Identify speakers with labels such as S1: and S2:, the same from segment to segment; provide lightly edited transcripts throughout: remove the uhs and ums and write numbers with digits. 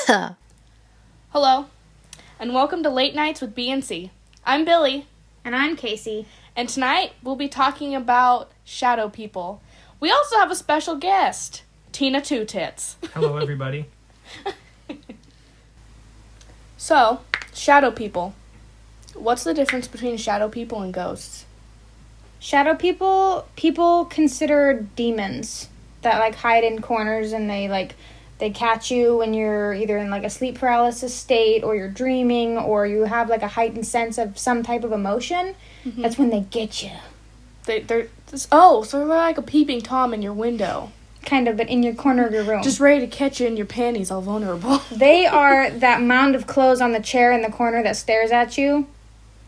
S1: Hello, and welcome to Late Nights with B&C. I'm Billy.
S2: And I'm Casey.
S1: And tonight, we'll be talking about shadow people. We also have a special guest, Tina Two Tits.
S3: Hello, everybody.
S1: So, shadow people. What's the difference between shadow people and ghosts?
S2: Shadow people consider demons that hide in corners, and they catch you when you're either in a sleep paralysis state, or you're dreaming, or you have a heightened sense of some type of emotion. Mm-hmm. That's when they get you.
S1: So they're like a peeping Tom in your window.
S2: Kind of, but in your corner of your room.
S1: Just ready to catch you in your panties, all vulnerable.
S2: They are that mound of clothes on the chair in the corner that stares at you,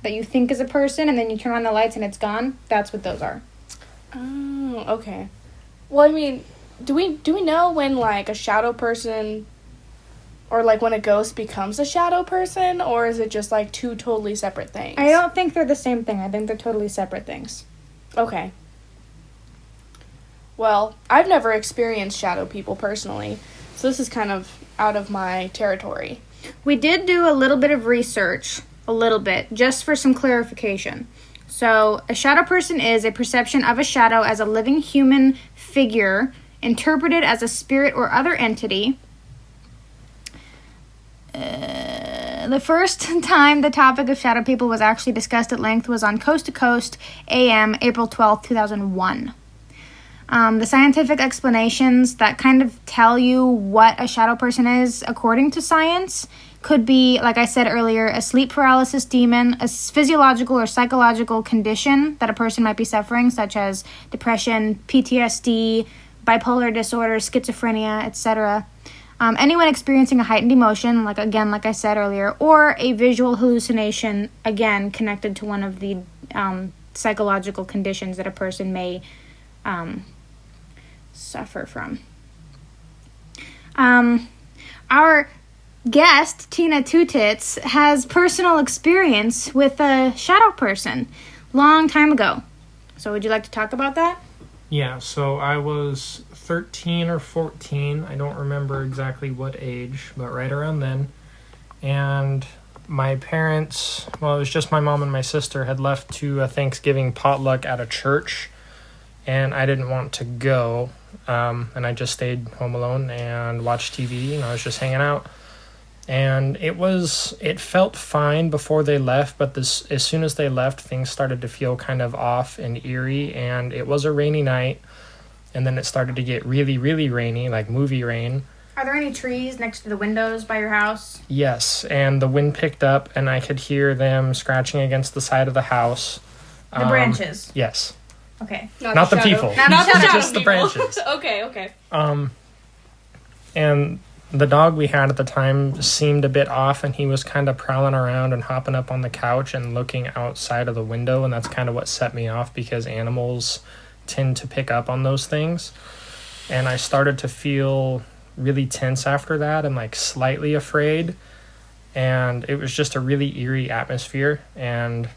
S2: that you think is a person, and then you turn on the lights and it's gone. That's what those are.
S1: Oh, okay. Well, I mean, do we know when a shadow person, or when a ghost becomes a shadow person, or is it just two totally separate things?
S2: I don't think they're the same thing. I think they're totally separate things.
S1: Okay. Well, I've never experienced shadow people personally, so this is kind of out of my territory.
S2: We did do a little bit of research, just for some clarification. So, a shadow person is a perception of a shadow as a living human figure interpreted as a spirit or other entity. The first time the topic of shadow people was actually discussed at length was on Coast to Coast AM, April 12th, 2001. The scientific explanations that kind of tell you what a shadow person is, according to science, could be, like I said earlier, a sleep paralysis demon, a physiological or psychological condition that a person might be suffering, such as depression, PTSD, bipolar disorder, schizophrenia, etc. Anyone experiencing a heightened emotion, like I said earlier, or a visual hallucination, again, connected to one of the psychological conditions that a person may suffer from. Our guest, Tina Two Tits, has personal experience with a shadow person long time ago. So would you like to talk about that?
S3: Yeah, so I was 13 or 14. I don't remember exactly what age, but right around then. And my parents, it was just my mom and my sister, had left to a Thanksgiving potluck at a church. And I didn't want to go. And I just stayed home alone and watched TV, and I was just hanging out. And it felt fine before they left, but as soon as they left, things started to feel kind of off and eerie, and it was a rainy night, and then it started to get really, really rainy, like movie rain.
S2: Are there any trees next to the windows by your house?
S3: Yes, and the wind picked up, and I could hear them scratching against the side of the house.
S2: The branches?
S3: Yes.
S2: Okay.
S3: Not the people.
S1: Not
S3: just the branches.
S1: Okay.
S3: And the dog we had at the time seemed a bit off, and he was kind of prowling around and hopping up on the couch and looking outside of the window, and that's kind of what set me off, because animals tend to pick up on those things. And I started to feel really tense after that and slightly afraid, and it was just a really eerie atmosphere. And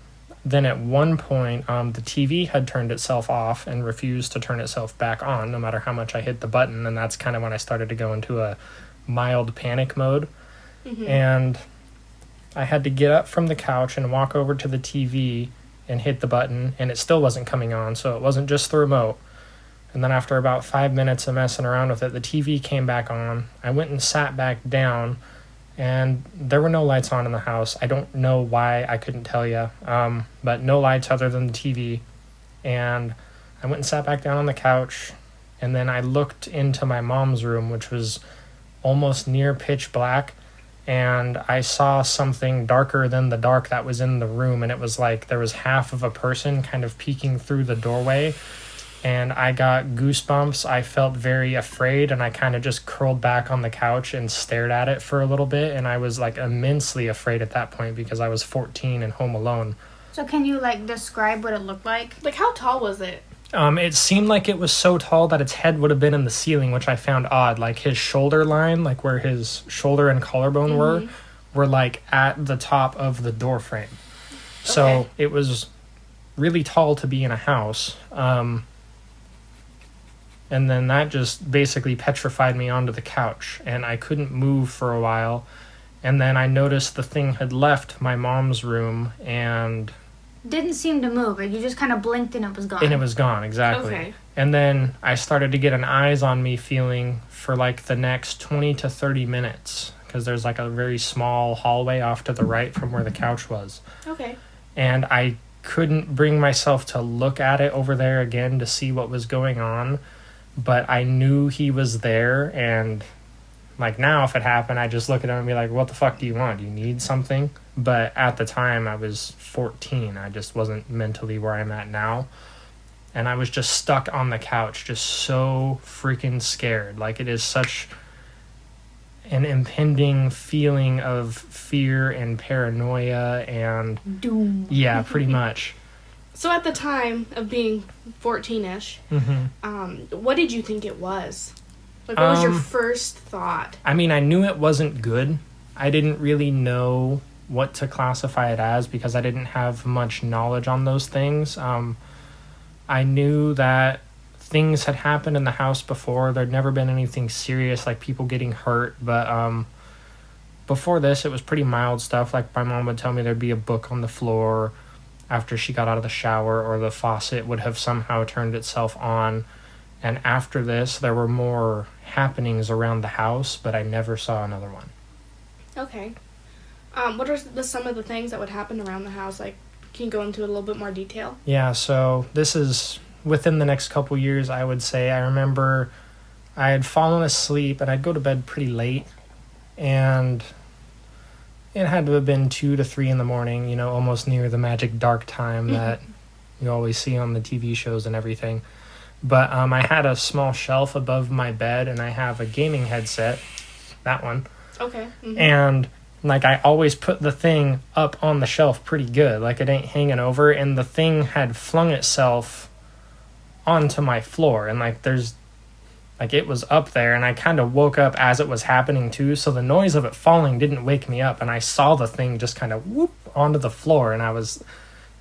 S3: then at one point, the TV had turned itself off and refused to turn itself back on, no matter how much I hit the button, and that's kind of when I started to go into a mild panic mode. Mm-hmm. And I had to get up from the couch and walk over to the TV and hit the button, and it still wasn't coming on, so it wasn't just the remote. And then after about 5 minutes of messing around with it, the TV came back on. I went and sat back down, and there were no lights on in the house. I don't know why, I couldn't tell you, but no lights other than the TV. And I went and sat back down on the couch, and then I looked into my mom's room, which was almost near pitch black, and I saw something darker than the dark that was in the room, and it was there was half of a person kind of peeking through the doorway, and I got goosebumps. I felt very afraid, and I kind of just curled back on the couch and stared at it for a little bit, and I was immensely afraid at that point, because I was 14 and home alone.
S2: So can you describe what it looked like?
S1: How tall was it?
S3: It seemed like it was so tall that its head would have been in the ceiling, which I found odd. His shoulder line, where his shoulder and collarbone were at the top of the door frame. Okay. So it was really tall to be in a house. And then that just basically petrified me onto the couch, and I couldn't move for a while. And then I noticed the thing had left my mom's room, and
S2: Didn't seem to move. You just kind of blinked and it was gone.
S3: and it was gone, exactly.
S1: Okay.
S3: And then I started to get an eyes on me feeling for like the next 20 to 30 minutes, because there's like a very small hallway off to the right from where the couch was.
S1: Okay.
S3: And I couldn't bring myself to look at it over there again to see what was going on, but I knew he was there. And like now, if it happened, I just look at him and be like, what the fuck do you want? Do you need something? But at the time, I was 14. I just wasn't mentally where I'm at now. And I was just stuck on the couch, just so freaking scared. Like, it is such an impending feeling of fear and paranoia and...
S2: Doom.
S3: Yeah, pretty much.
S1: So at the time of being 14-ish, what did you think it was? Like, what was your first thought?
S3: I mean, I knew it wasn't good. I didn't really know what to classify it as because I didn't have much knowledge on those things. I knew that things had happened in the house before. There'd never been anything serious, like people getting hurt. But before this, it was pretty mild stuff. Like, my mom would tell me there'd be a book on the floor after she got out of the shower, or the faucet would have somehow turned itself on. And after this, there were more happenings around the house, but I never saw another one.
S1: Okay. What are some of the things that would happen around the house? Like, can you go into a little bit more detail?
S3: Yeah, so this is within the next couple years, I would say. I remember I had fallen asleep, and I'd go to bed pretty late, and it had to have been 2 to 3 in the morning, you know, almost near the magic dark time that you always see on the TV shows and everything. But I had a small shelf above my bed, and I have a gaming headset, that one.
S1: Okay. Mm-hmm.
S3: And like, I always put the thing up on the shelf pretty good, like it ain't hanging over, and the thing had flung itself onto my floor, and like it was up there, and I kind of woke up as it was happening too, so the noise of it falling didn't wake me up, and I saw the thing just kind of whoop onto the floor, and I was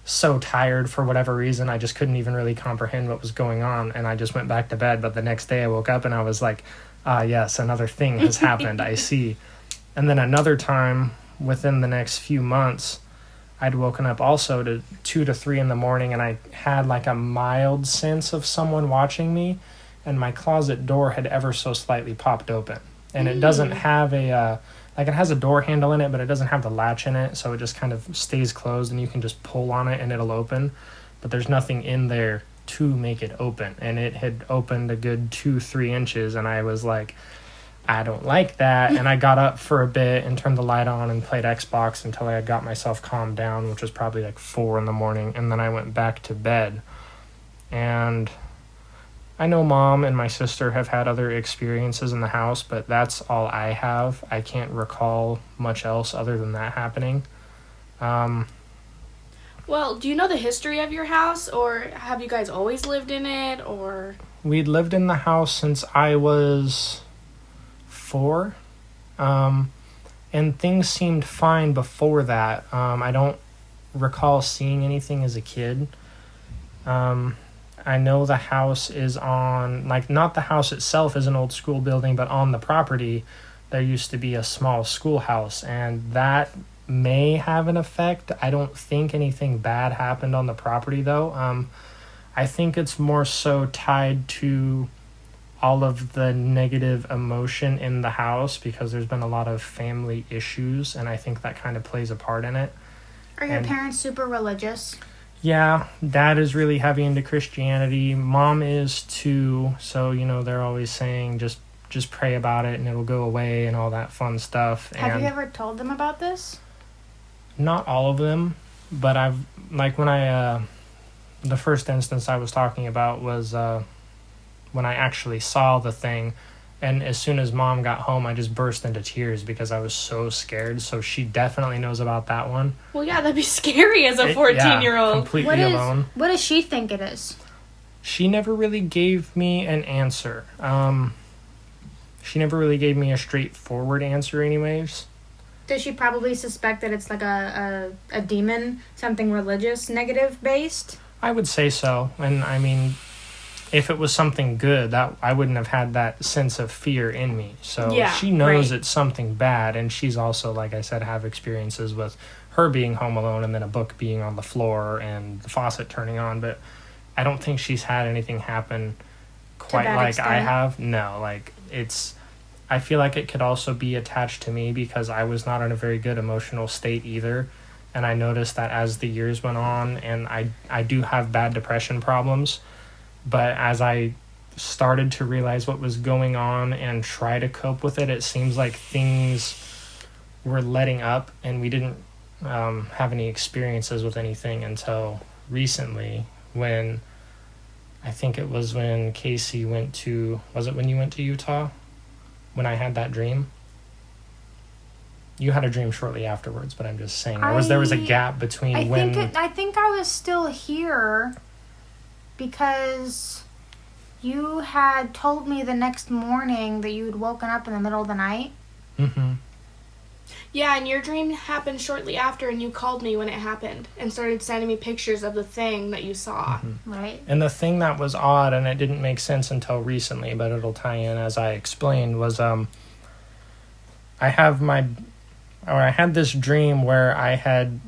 S3: so tired for whatever reason, I just couldn't even really comprehend what was going on, and I just went back to bed. But the next day I woke up and I was like, yes, another thing has happened. I see. And then another time within the next few months, I'd woken up also to 2 to 3 in the morning, and I had like a mild sense of someone watching me, and my closet door had ever so slightly popped open. And it doesn't have a like, it has a door handle in it, but it doesn't have the latch in it, so it just kind of stays closed, and you can just pull on it and it'll open. But there's nothing in there to make it open, and it had opened a good 2-3 inches, and I was like, I don't like that. And I got up for a bit and turned the light on and played Xbox until I had got myself calmed down, which was probably like 4 in the morning, and then I went back to bed. And I know Mom and my sister have had other experiences in the house, but that's all I have. I can't recall much else other than that happening.
S1: Well, do you know the history of your house, or have you guys always lived in it, or?
S3: We'd lived in the house since I was 4, and things seemed fine before that. I don't recall seeing anything as a kid. I know the house is on, like, not the house itself is an old school building, but on the property there used to be a small schoolhouse, and that may have an effect. I don't think anything bad happened on the property, though. I think it's more so tied to all of the negative emotion in the house, because there's been a lot of family issues, and I think that kind of plays a part in it.
S2: Are your parents super religious?
S3: Yeah, Dad is really heavy into Christianity. Mom is too, so, you know, they're always saying just pray about it and it'll go away and all that fun stuff.
S2: Have you ever told them about this?
S3: Not all of them, but I've, like, when the first instance I was talking about was when I actually saw the thing, and as soon as Mom got home, I just burst into tears because I was so scared. So she definitely knows about that one.
S1: Well, yeah, that'd be scary as a 14-year-old.
S3: Completely alone.
S2: What does she think it is?
S3: She never really gave me an answer. She never really gave me a straightforward answer anyways.
S2: Does she probably suspect that it's like a demon, something religious, negative based?
S3: I would say so. And I mean, if it was something good, that I wouldn't have had that sense of fear in me. So
S1: Yeah,
S3: she knows
S1: right.
S3: it's something bad, and she's also, like I said, have experiences with her being home alone and then a book being on the floor and the faucet turning on. But I don't think she's had anything happen quite
S2: that
S3: like I
S2: extent.
S3: have. No, like it's. I feel like it could also be attached to me because I was not in a very good emotional state either. And I noticed that as the years went on, and I do have bad depression problems, but as I started to realize what was going on and try to cope with it, it seems like things were letting up, and we didn't have any experiences with anything until recently when I think it was when Casey went to, was it when you went to Utah? When I had that dream? You had a dream shortly afterwards, but I'm just saying there was a gap between
S2: I
S3: when
S2: think I was still here because you had told me the next morning that you had woken up in the middle of the night.
S3: Mhm.
S1: Yeah, and your dream happened shortly after, and you called me when it happened and started sending me pictures of the thing that you saw.
S3: Mm-hmm.
S2: Right.
S3: And the thing that was odd, and it didn't make sense until recently, but it'll tie in as I explained, was I had this dream where I had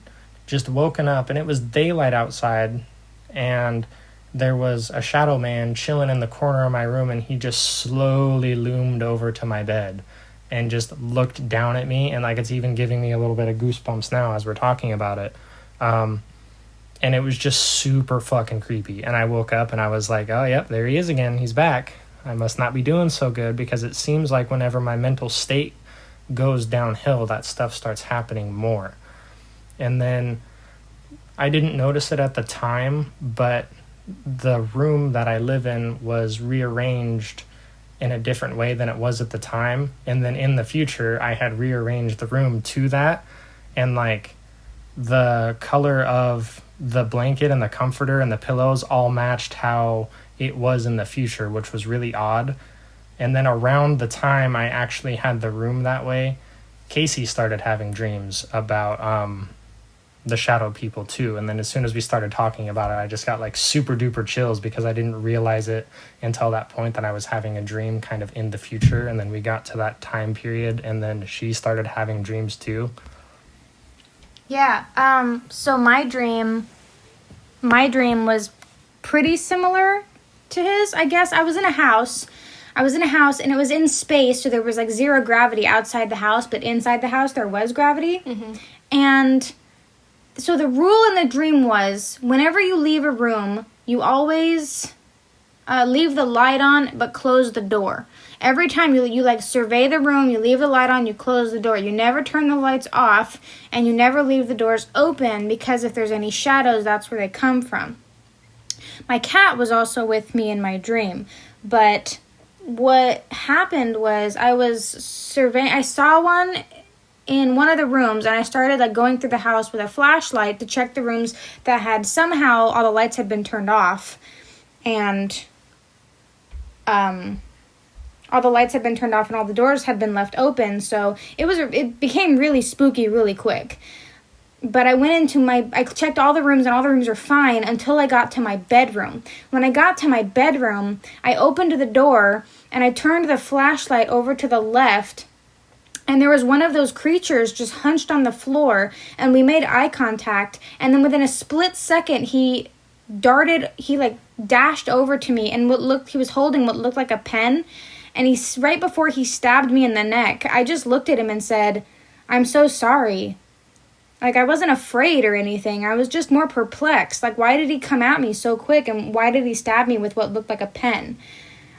S3: just woken up and it was daylight outside, and there was a shadow man chilling in the corner of my room, and he just slowly loomed over to my bed and just looked down at me, and like it's even giving me a little bit of goosebumps now as we're talking about it. And it was just super fucking creepy. And I woke up and I was like, oh, yep, there he is again. He's back. I must not be doing so good, because it seems like whenever my mental state goes downhill, that stuff starts happening more. And then I didn't notice it at the time, but the room that I live in was rearranged in a different way than it was at the time. And then in the future, I had rearranged the room to that. And like the color of the blanket and the comforter and the pillows all matched how it was in the future, which was really odd. And then around the time I actually had the room that way, Casey started having dreams about the shadow people too. And then as soon as we started talking about it, I just got like super duper chills, because I didn't realize it until that point that I was having a dream kind of in the future. And then we got to that time period, and then she started having dreams too.
S2: Yeah. So my dream was pretty similar to his, I guess. I was in a house, and it was in space, so there was like zero gravity outside the house, but inside the house there was gravity.
S1: Mm-hmm.
S2: And so the rule in the dream was, whenever you leave a room, you always leave the light on, but close the door. Every time you like survey the room, you leave the light on, you close the door. You never turn the lights off, and you never leave the doors open, because if there's any shadows, that's where they come from. My cat was also with me in my dream, but what happened was I saw one in one of the rooms, and I started like going through the house with a flashlight to check the rooms that had somehow all the lights had been turned off, and all the lights had been turned off and all the doors had been left open. So it became really spooky really quick. But I checked all the rooms, and all the rooms were fine until I got to my bedroom. When I got to my bedroom, I opened the door and I turned the flashlight over to the left, and there was one of those creatures just hunched on the floor, and we made eye contact, and then within a split second he dashed over to me, and he was holding what looked like a pen, and right before he stabbed me in the neck, I just looked at him and said, "I'm so sorry." Like, I wasn't afraid or anything. I was just more perplexed. Like, why did he come at me so quick, and why did he stab me with what looked like a pen?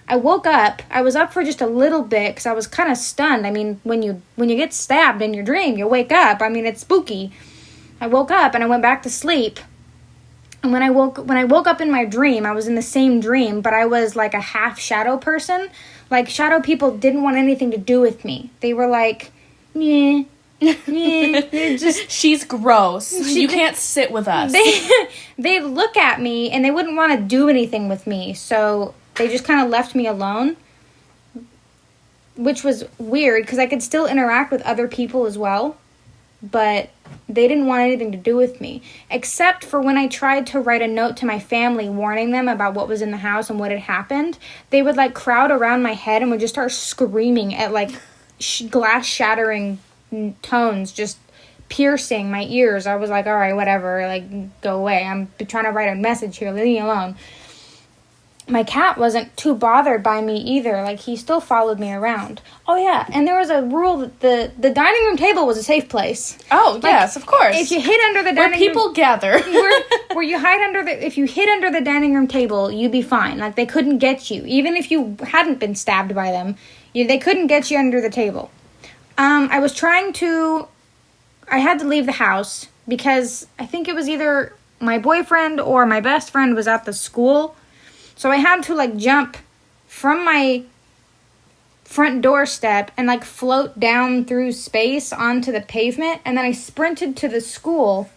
S2: I woke up. I was up for just a little bit because I was kind of stunned. I mean, when you get stabbed in your dream, you wake up. I mean, it's spooky. I woke up and I went back to sleep. And when I woke up in my dream, I was in the same dream, but I was like a half shadow person. Like, shadow people didn't want anything to do with me. They were like, meh.
S1: She's gross. You can't sit with us.
S2: They'd look at me and they wouldn't want to do anything with me, so they just kind of left me alone, which was weird because I could still interact with other people as well. but they didn't want anything to do with me. Except for when I tried to write a note to my family warning them about what was in the house and what had happened. They would, like, crowd around my head and would just start screaming at, like, glass shattering tones, just piercing my ears. I was like, all right, whatever, like, go away. I'm trying to write a message here, leave me alone. My cat wasn't too bothered by me either. Like, he still followed me around. Oh, yeah, and there was a rule that the dining room table was a safe place.
S1: Oh, like, yes, of course.
S2: If you hid under the dining
S1: room...
S2: Where
S1: people gather.
S2: where you hide under the... If you hid under the dining room table, you'd be fine. Like, they couldn't get you. Even if you hadn't been stabbed by them, they couldn't get you under the table. I was trying to... I had to leave the house because I think it was either my boyfriend or my best friend was at the school. So I had to, like, jump from my front doorstep and, like, float down through space onto the pavement. And then I sprinted to the school.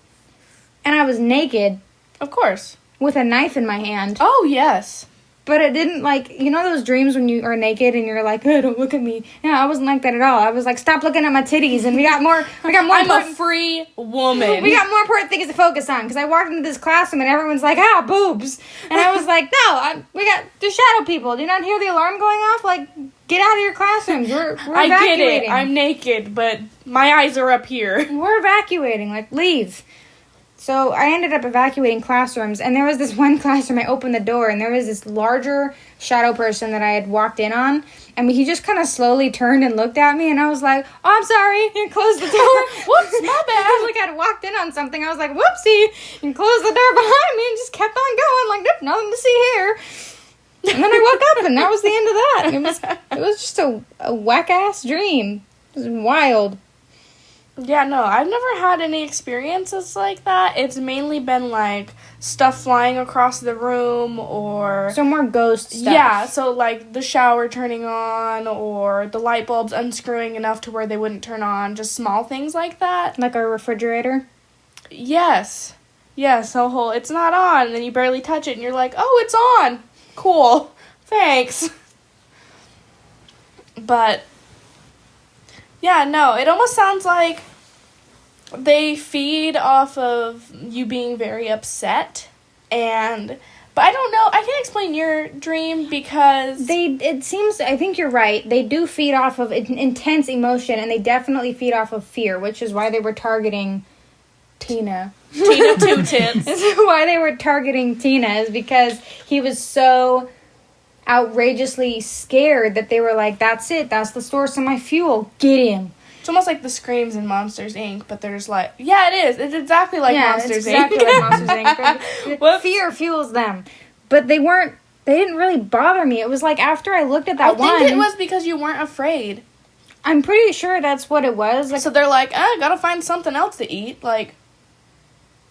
S2: And I was naked.
S1: Of course.
S2: With a knife in my hand.
S1: Oh, yes.
S2: But it didn't, like, you know those dreams when you are naked and you're like, oh, don't look at me. Yeah, I wasn't like that at all. I was like, stop looking at my titties. And we got more
S1: I'm a free woman.
S2: We got more important things to focus on. Because I walked into this classroom and everyone's like, boobs. And I was like, no, we got the shadow people. Do you not hear the alarm going off? Like, get out of your classrooms. We're evacuating.
S1: I get it. I'm naked, but my eyes are up here.
S2: We're evacuating. Like, leave. So I ended up evacuating classrooms, and there was this one classroom, I opened the door, and there was this larger shadow person that I had walked in on, and he just kind of slowly turned and looked at me, and I was like, oh, I'm sorry, and closed the door.
S1: Whoops, my bad.
S2: Like I'd walked in on something, I was like, whoopsie, and closed the door behind me, and just kept on going, like, nope, nothing to see here. And then I woke up, and that was the end of that. It was just a whack-ass dream. It was wild.
S1: Yeah, no, I've never had any experiences like that. It's mainly been, like, stuff flying across the room or...
S2: So more ghost stuff.
S1: Yeah, so, like, the shower turning on or the light bulbs unscrewing enough to where they wouldn't turn on. Just small things like that.
S2: Like a refrigerator?
S1: Yes. Yes, the whole, it's not on, and then you barely touch it, and you're like, oh, it's on. Cool. Thanks. But... yeah, no, it almost sounds like they feed off of you being very upset, but I don't know, I can't explain your dream because...
S2: It seems, I think you're right, they do feed off of intense emotion, and they definitely feed off of fear, which is why they were targeting Tina.
S1: Tina Two Tits.
S2: Why they were targeting Tina is because he was so... outrageously scared that they were like, that's it, that's the source of my fuel, get him.
S1: It's almost like the screams in Monsters Inc., but there's like, yeah, it is, it's exactly like Monsters Inc.
S2: Exactly like Monsters Inc. Fear fuels them, but they didn't really bother me. It was like after I looked at that one,
S1: I think it was because you weren't afraid.
S2: I'm pretty sure that's what it was. Like,
S1: so they're like, gotta find something else to eat, like,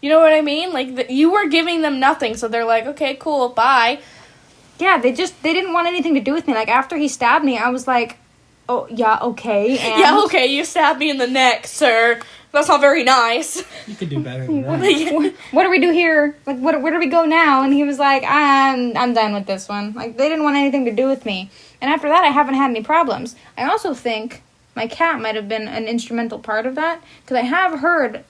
S1: you know what I mean? Like, you were giving them nothing, so they're like, okay, cool, bye.
S2: Yeah, they didn't want anything to do with me. Like, after he stabbed me, I was like, oh, yeah, okay. And
S1: yeah, okay, you stabbed me in the neck, sir. That's not very nice.
S3: You could do better than that.
S2: What do we do here? Like, where do we go now? And he was like, I'm done with this one. Like, they didn't want anything to do with me. And after that, I haven't had any problems. I also think my cat might have been an instrumental part of that, because I have heard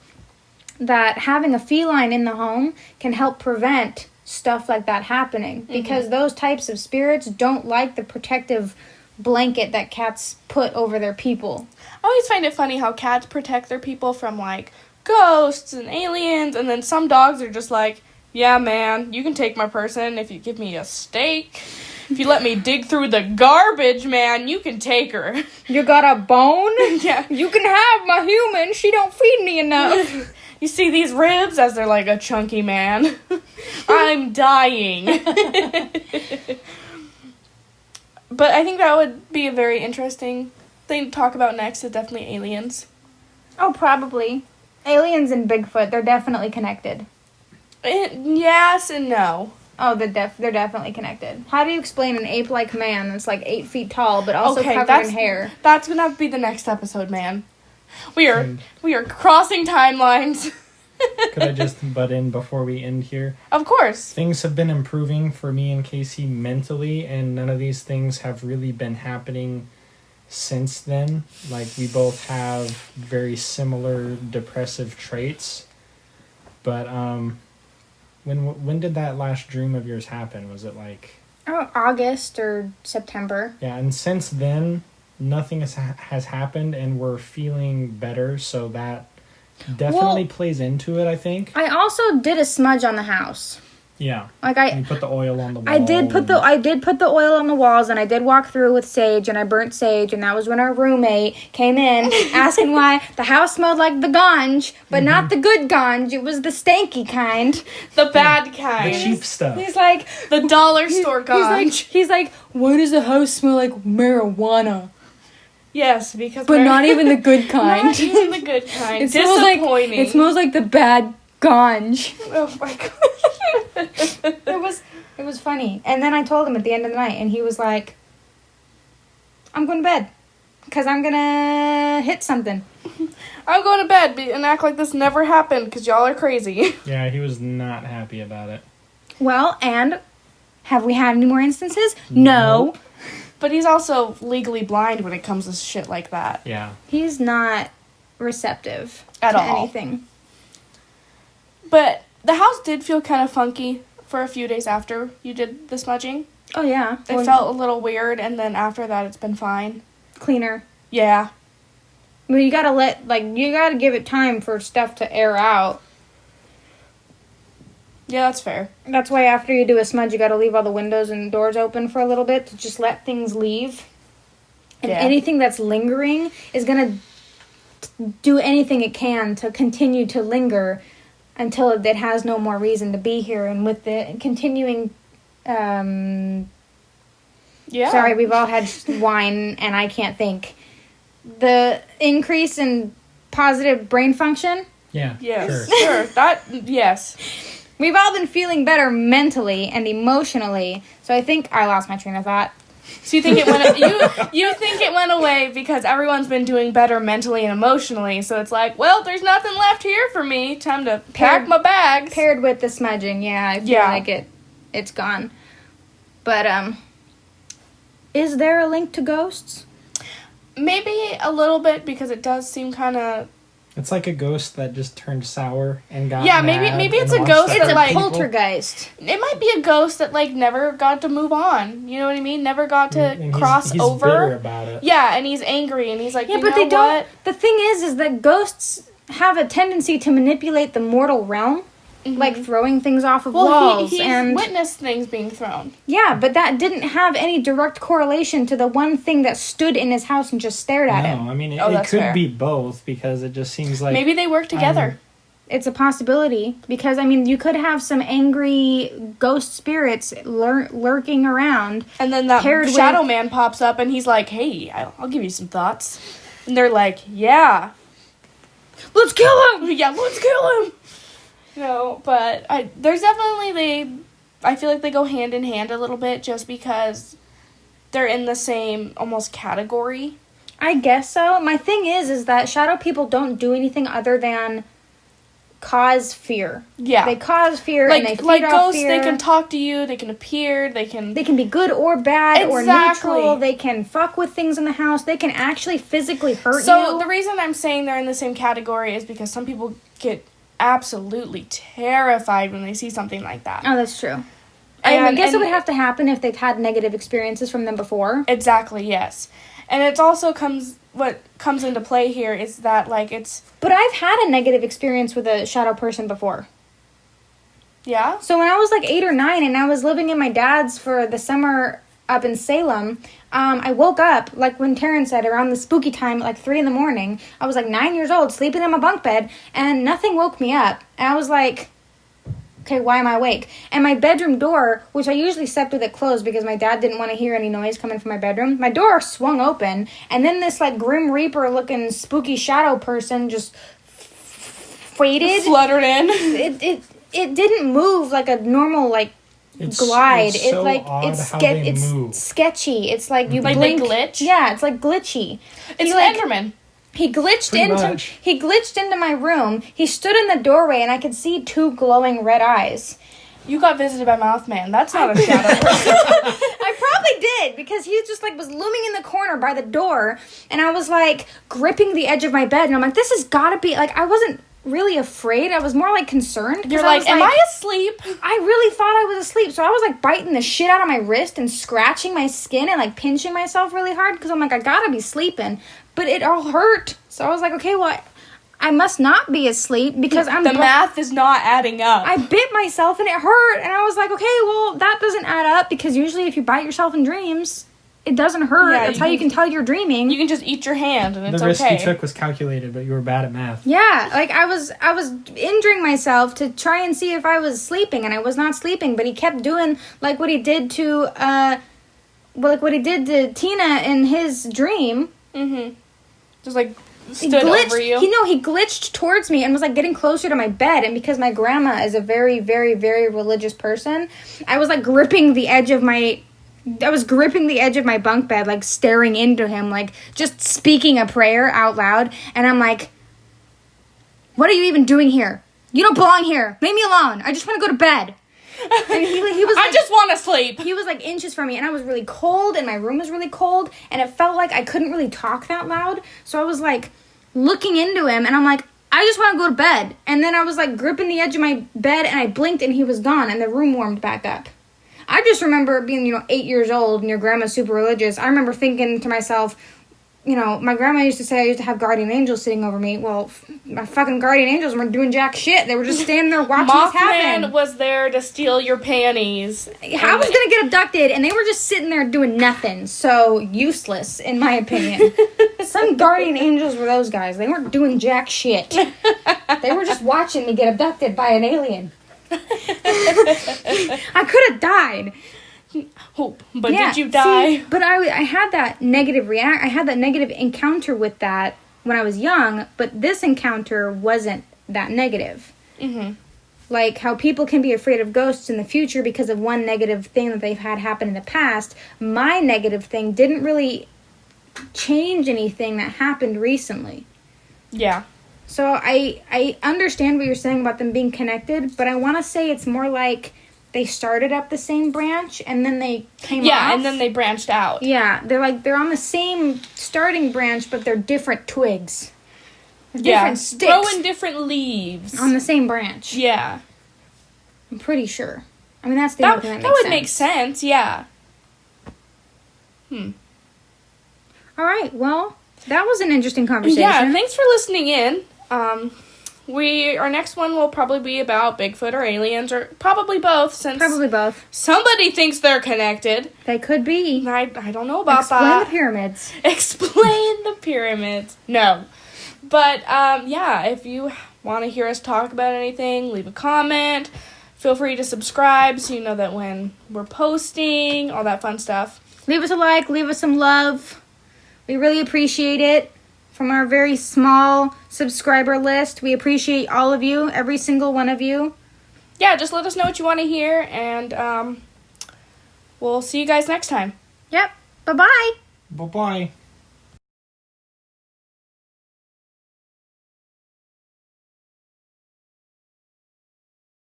S2: that having a feline in the home can help prevent stuff like that happening, because those types of spirits don't like the protective blanket that cats put over their people.
S1: I always find it funny how cats protect their people from, like, ghosts and aliens, and then some dogs are just like, yeah, man, you can take my person if you give me a steak. If you let me dig through the garbage, man, you can take her.
S2: You got a bone?
S1: Yeah.
S2: You can have my human. She don't feed me enough.
S1: You see these ribs as they're like a chunky man. I'm dying. But I think that would be a very interesting thing to talk about next, is definitely aliens.
S2: Oh, probably. Aliens and Bigfoot, they're definitely connected.
S1: Yes and no.
S2: Oh, they're definitely connected. How do you explain an ape-like man that's like 8 feet tall, but also covered in hair?
S1: That's gonna have to be the next episode, man. We are crossing timelines.
S3: Could I just butt in before we end here?
S1: Of course.
S3: Things have been improving for me and Casey mentally, and none of these things have really been happening since then. Like, we both have very similar depressive traits. But when did that last dream of yours happen? Was it like...
S2: Oh, August or September.
S3: Yeah, and since then, nothing has happened, and we're feeling better, so that definitely plays into it, I think.
S2: I also did a smudge on the house.
S3: Yeah.
S2: Like
S3: you put the oil on the wall.
S2: I did put the oil on the walls, and I did walk through with sage, and I burnt sage, and that was when our roommate came in asking why the house smelled like the ganj, but not the good ganj. It was the stanky kind,
S1: the bad kind,
S3: the cheap stuff.
S2: He's like
S1: the dollar store ganj.
S2: He's like, why does the house smell like marijuana?
S1: Yes, because
S2: but not even the good kind.
S1: Not even the good kind.
S2: It smells
S1: disappointing.
S2: It smells like the bad ganj.
S1: Oh my god.
S2: It was funny. And then I told him at the end of the night, and he was like, I'm going to bed. Because I'm going to hit something.
S1: I'm going to bed and act like this never happened because y'all are crazy.
S3: Yeah, he was not happy about it.
S2: Well, and have we had any more instances? No.
S1: But he's also legally blind when it comes to shit like that.
S3: Yeah.
S2: He's not receptive
S1: at
S2: to
S1: all.
S2: Anything.
S1: But the house did feel kind of funky for a few days after you did the smudging.
S2: Oh, yeah.
S1: It felt a little weird, and then after that, it's been fine.
S2: Cleaner.
S1: Yeah.
S2: Well, you gotta give it time for stuff to air out.
S1: Yeah, that's fair.
S2: That's why after you do a smudge, you gotta leave all the windows and doors open for a little bit to just let things leave. And anything that's lingering is gonna do anything it can to continue to linger until it has no more reason to be here. And with the continuing... Sorry, we've all had wine and I can't think. The increase in positive brain function.
S3: Yeah.
S1: Yes. Sure. Yes.
S2: We've all been feeling better mentally and emotionally. So I think I lost my train of thought.
S1: So you think it went you think it went away because everyone's been doing better mentally and emotionally. So it's like, well, there's nothing left here for me. Time to pack my bags.
S2: Paired with the smudging, yeah, I feel like it's gone. But is there a link to ghosts?
S1: Maybe a little bit because it does seem kind of.
S3: It's like a ghost that just turned sour and got
S1: maybe it's a ghost.
S2: It's
S1: that,
S2: a poltergeist.
S1: It might be a ghost that never got to move on. You know what I mean? Never got to
S3: and
S1: cross
S3: he's
S1: over.
S3: Bitter about it.
S1: Yeah, and he's angry, and he's like,
S2: yeah,
S1: you
S2: but
S1: know
S2: they don't.
S1: What?
S2: The thing is that ghosts have a tendency to manipulate the mortal realm, like throwing things off of walls.
S1: He's
S2: and
S1: witnessed things being thrown.
S2: Yeah, but that didn't have any direct correlation to the one thing that stood in his house and just stared at him.
S3: No, I mean, it could
S1: fair.
S3: be both because it just seems like...
S1: Maybe they work together.
S2: It's a possibility because, I mean, you could have some angry ghost spirits lurking around.
S1: And then that shadow man pops up and he's like, hey, I'll give you some thoughts. And they're like, yeah.
S2: Let's kill him!
S1: Yeah, let's kill him! No, but there's definitely I feel like they go hand in hand a little bit just because they're in the same almost category.
S2: I guess so. My thing is that shadow people don't do anything other than cause fear.
S1: Yeah.
S2: They cause fear and they feed
S1: like
S2: off
S1: ghosts,
S2: fear.
S1: they can talk to you, they can appear, they can
S2: be good or bad or
S1: Exactly.
S2: neutral. They can fuck with things in the house. They can actually physically hurt you.
S1: So the reason I'm saying they're in the same category is because some people get absolutely terrified when they see something like that.
S2: Oh, that's true. I guess it would have to happen if they've had negative experiences from them before.
S1: Exactly, yes. And it also what comes into play here is that, it's...
S2: But I've had a negative experience with a shadow person before.
S1: Yeah?
S2: So when I was 8 or 9 and I was living in my dad's for the summer up in Salem, I woke up, when Taryn said, around the spooky time at 3 in the morning. I was 9 years old, sleeping in my bunk bed, and nothing woke me up. And I was like, okay, why am I awake? And my bedroom door, which I usually slept with it closed because my dad didn't want to hear any noise coming from my bedroom, my door swung open, and then this Grim Reaper looking spooky shadow person just faded.
S1: Fluttered in.
S2: It didn't move like a normal glide.
S3: It's so odd how they move.
S2: It's sketchy. It's you
S1: Like
S2: blink.
S1: they glitch?
S2: Yeah, it's glitchy.
S1: It's an Enderman.
S2: He glitched into my room. He stood in the doorway and I could see 2 glowing red eyes.
S1: You got visited by Mothman. That's not a shadow person.
S2: I probably did, because he just like was looming in the corner by the door, and I was like gripping the edge of my bed, and I'm like, this has got to be like, I wasn't really afraid. I was more like concerned. 'Cause
S1: You're
S2: I
S1: like,
S2: was
S1: am I asleep?
S2: I really thought I was asleep, so I was like biting the shit out of my wrist and scratching my skin and like pinching myself really hard because I'm like, I gotta be sleeping, but it all hurt. So I was like, okay, well, I must not be asleep because
S1: The math is not adding up.
S2: I bit myself and it hurt, and I was like, okay, well, that doesn't add up, because usually if you bite yourself in dreams, it doesn't hurt.
S1: Yeah,
S2: That's how you can tell you're dreaming.
S1: You can just eat your hand and it's
S4: The risk
S1: okay.
S4: you took was calculated, but you were bad at math.
S2: Yeah, like I was injuring myself to try and see if I was sleeping, and I was not sleeping, but he kept doing like what he did to Tina in his dream.
S1: Mm-hmm. Just like
S2: He
S1: stood
S2: glitched,
S1: over you.
S2: he glitched towards me and was like getting closer to my bed, and because my grandma is a very, very, very religious person, I was like gripping the edge of my bunk bed, like staring into him, like just speaking a prayer out loud, and I'm like, what are you even doing here? You don't belong here. Leave me alone. I just want to go to bed. And he was
S1: I
S2: like,
S1: just want to sleep.
S2: he was like inches from me, and I was really cold, and my room was really cold, and it felt like I couldn't really talk that loud, so I was like looking into him, and I'm like, I just want to go to bed. And then I was like gripping the edge of my bed, and I blinked, and he was gone, and the room warmed back up. I just remember being 8 years old, and your grandma's super religious. I remember thinking to myself, my grandma used to say I used to have guardian angels sitting over me. Well, my fucking guardian angels weren't doing jack shit. They were just standing there watching this happen.
S1: Mothman was there to steal your panties.
S2: I was gonna get abducted, and they were just sitting there doing nothing. So useless, in my opinion. Some guardian angels were those guys. They weren't doing jack shit. They were just watching me get abducted by an alien. I could have died.
S1: Hope, but
S2: Yeah,
S1: did you die?
S2: See, but I had that negative I had that negative encounter with that when I was young, but this encounter wasn't that negative.
S1: Mm-hmm.
S2: Like how people can be afraid of ghosts in the future because of one negative thing that they've had happen in the past. My negative thing didn't really change anything that happened recently.
S1: Yeah.
S2: So I understand what you're saying about them being connected, but I want to say it's more like they started up the same branch and then they came off.
S1: Yeah, and then they branched out.
S2: Yeah, they're on the same starting branch, but they're different twigs. They're
S1: Yeah,
S2: different sticks
S1: growing different leaves.
S2: on the same branch.
S1: Yeah.
S2: I'm pretty sure. I mean, that's the
S1: That
S2: only thing that
S1: would
S2: makes
S1: make sense, yeah.
S2: All right, well, that was an interesting conversation.
S1: Yeah, thanks for listening in. Our next one will probably be about Bigfoot or aliens, or probably both, since
S2: Probably both.
S1: somebody thinks they're connected.
S2: They could be.
S1: I don't know about
S2: Explain
S1: that.
S2: the pyramids.
S1: Explain the pyramids. No. But, yeah, if you want to hear us talk about anything, leave a comment. Feel free to subscribe so you know that when we're posting, all that fun stuff.
S2: Leave us a like, leave us some love. We really appreciate it. From our very small subscriber list, we appreciate all of you, every single one of you.
S1: Yeah, just let us know what you want to hear, and we'll see you guys next time.
S2: Yep. Bye-bye.
S4: Bye-bye.